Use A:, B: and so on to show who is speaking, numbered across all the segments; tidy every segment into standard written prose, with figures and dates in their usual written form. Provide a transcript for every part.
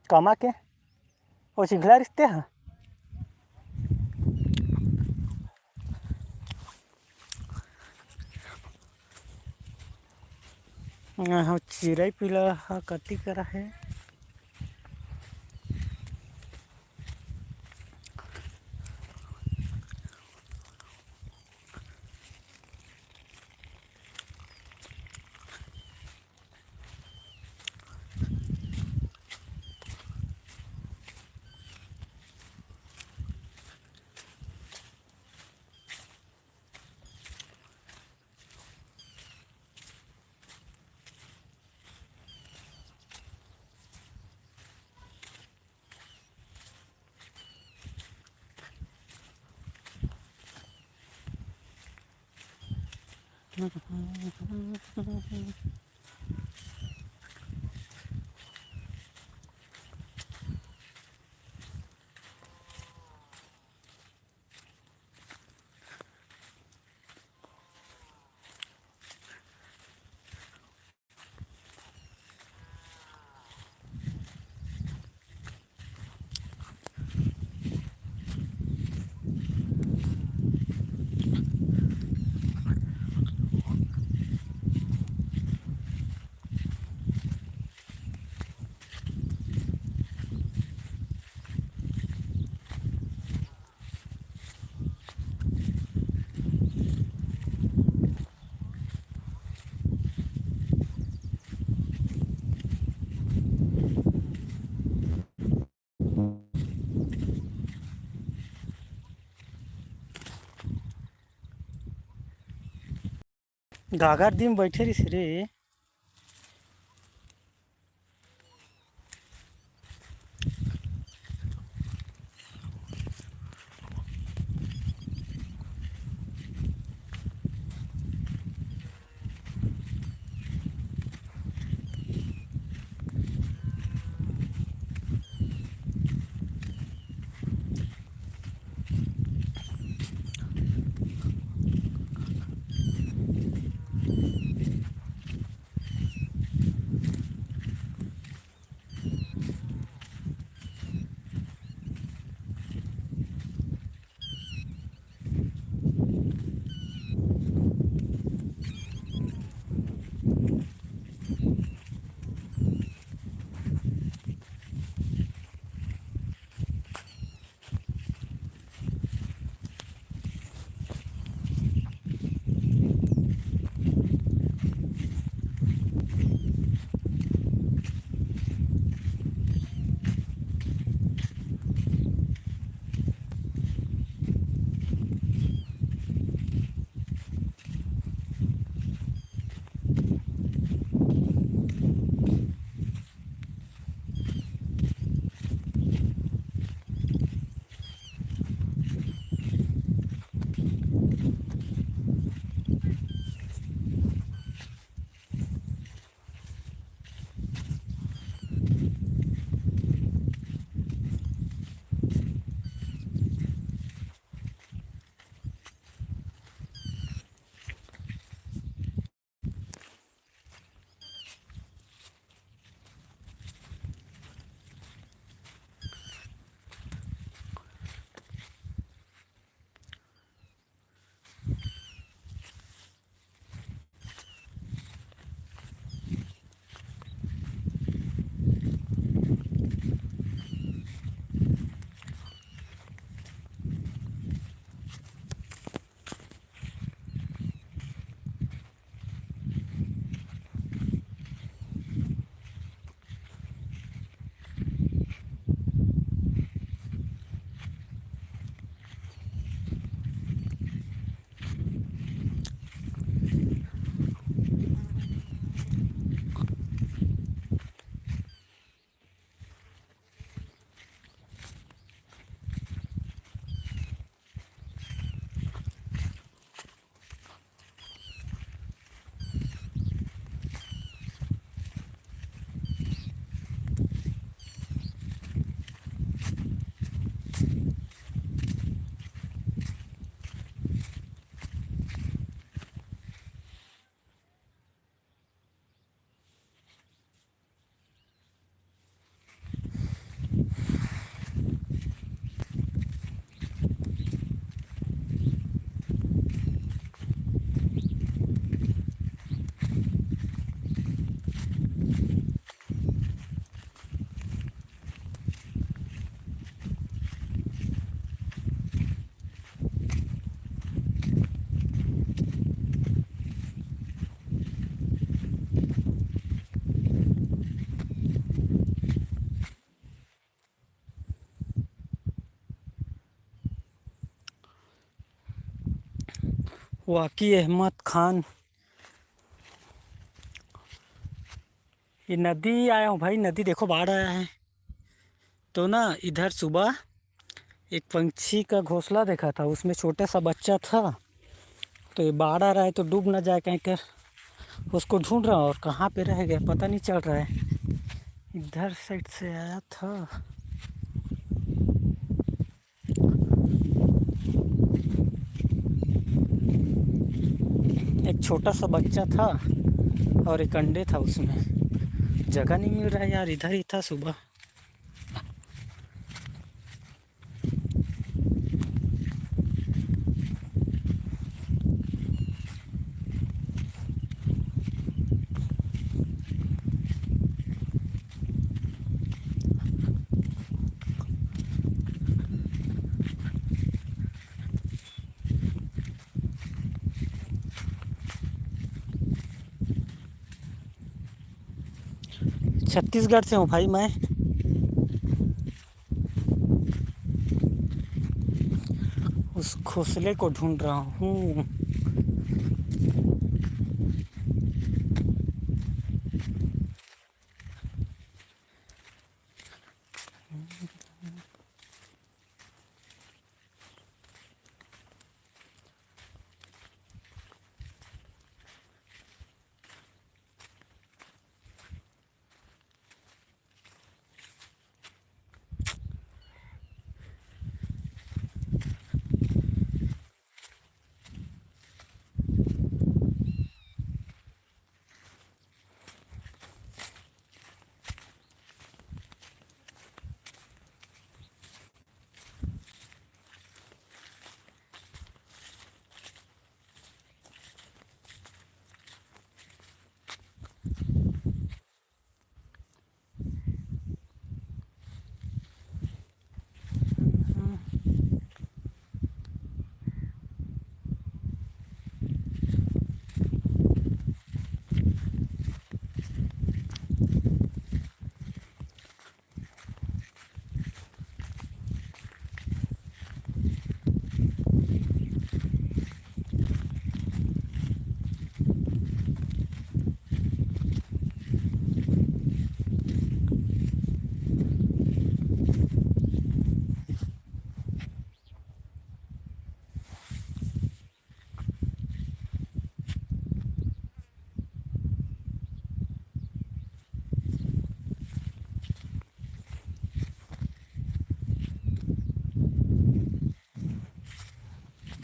A: Cama que? O chinglares teja. चिराई पिला कति करा है गागर दिन बैठे रही रे वाकी अहमद खान। ये नदी आया हूँ भाई, नदी देखो बाढ़ आया है। तो ना इधर सुबह एक पंछी का घोंसला देखा था, उसमें छोटा सा बच्चा था। तो ये बाढ़ आ रहा है तो डूब ना जाए कहीं कर, उसको ढूंढ रहा हूँ और कहाँ पे रह गया पता नहीं चल रहा है। इधर साइड से आया था। एक छोटा सा बच्चा था और एक अंडे था उसमें। जगह नहीं मिल रहा है यार, इधर ही था सुबह। छत्तीसगढ़ से हूँ भाई मैं। उस घोंसले को ढूंढ रहा हूँ।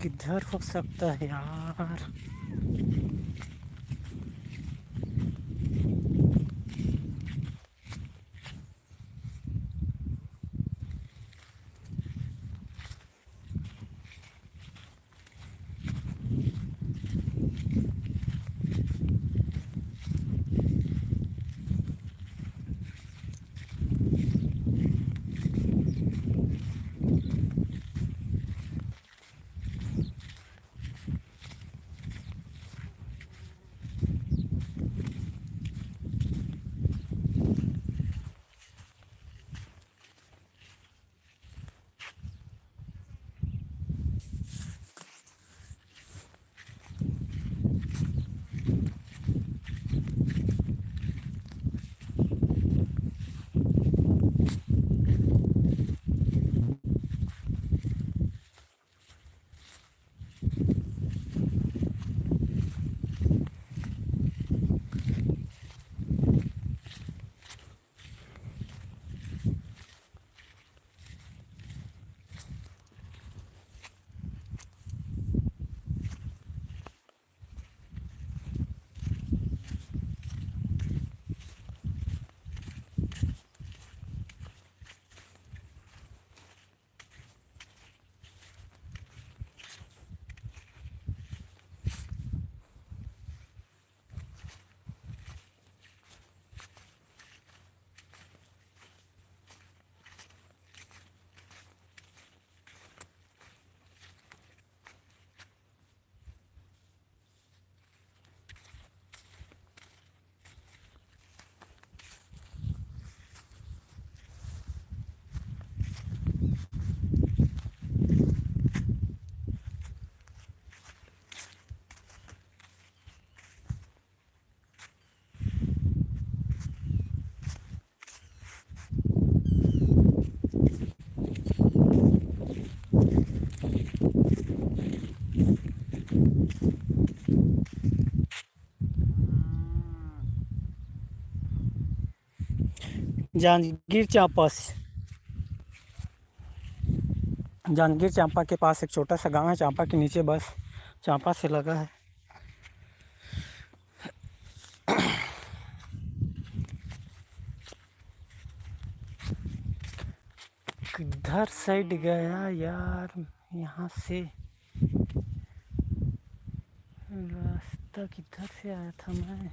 A: किधर हो सकता है यार। जांजगीर चांपा जांजगीर चांपा के पास एक छोटा सा गांव है। चांपा के नीचे बस चांपा से लगा है। किधर साइड गया यार, यहाँ से रास्ता किधर से आया था मैं।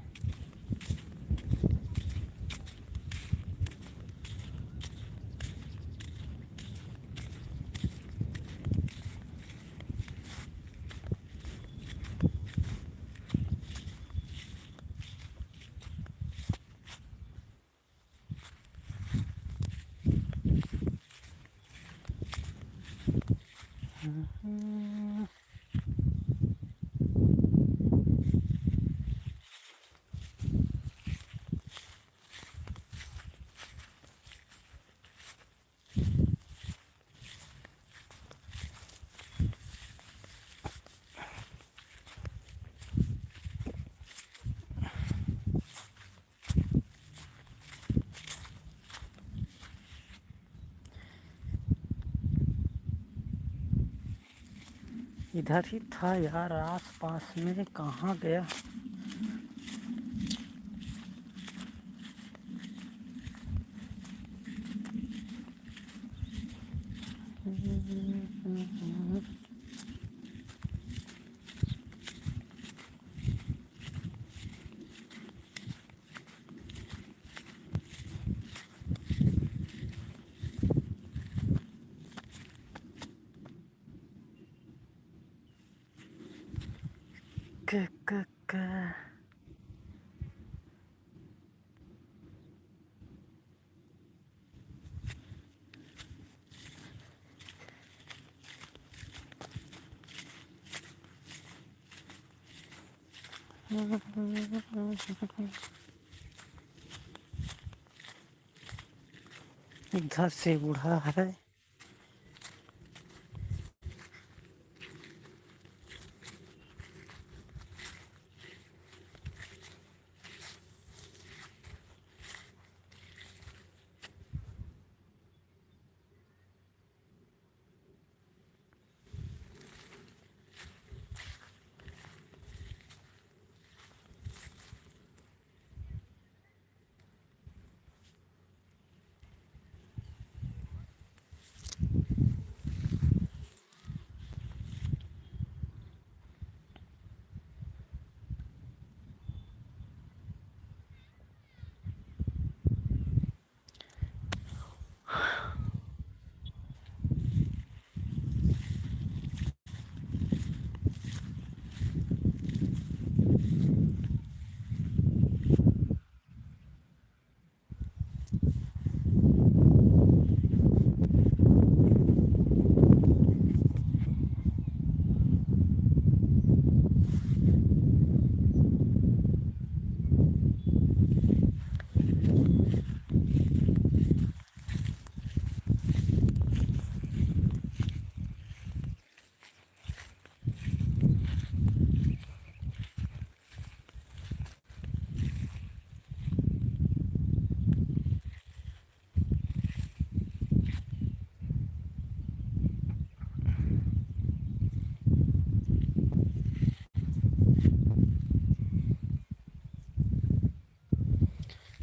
A: इधर ही था यार, आस पास में कहाँ गया। क, क, क। इधर से उड़ा है।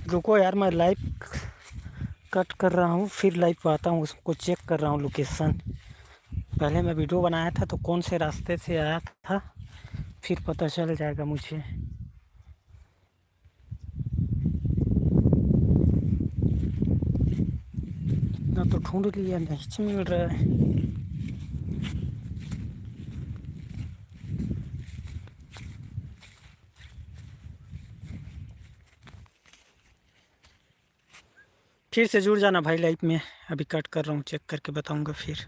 A: रुको यार, मैं लाइव कट कर रहा हूँ, फिर लाइव आता हूँ, उसको चेक कर रहा हूँ लोकेशन। पहले मैं वीडियो बनाया था तो कौन से रास्ते से आया था, फिर पता चल जाएगा मुझे। ना तो ढूंढ लिया, नहीं मिल रहा है। फिर से जुड़ जाना भाई लाइव में, अभी कट कर रहा हूँ, चेक करके बताऊंगा फिर।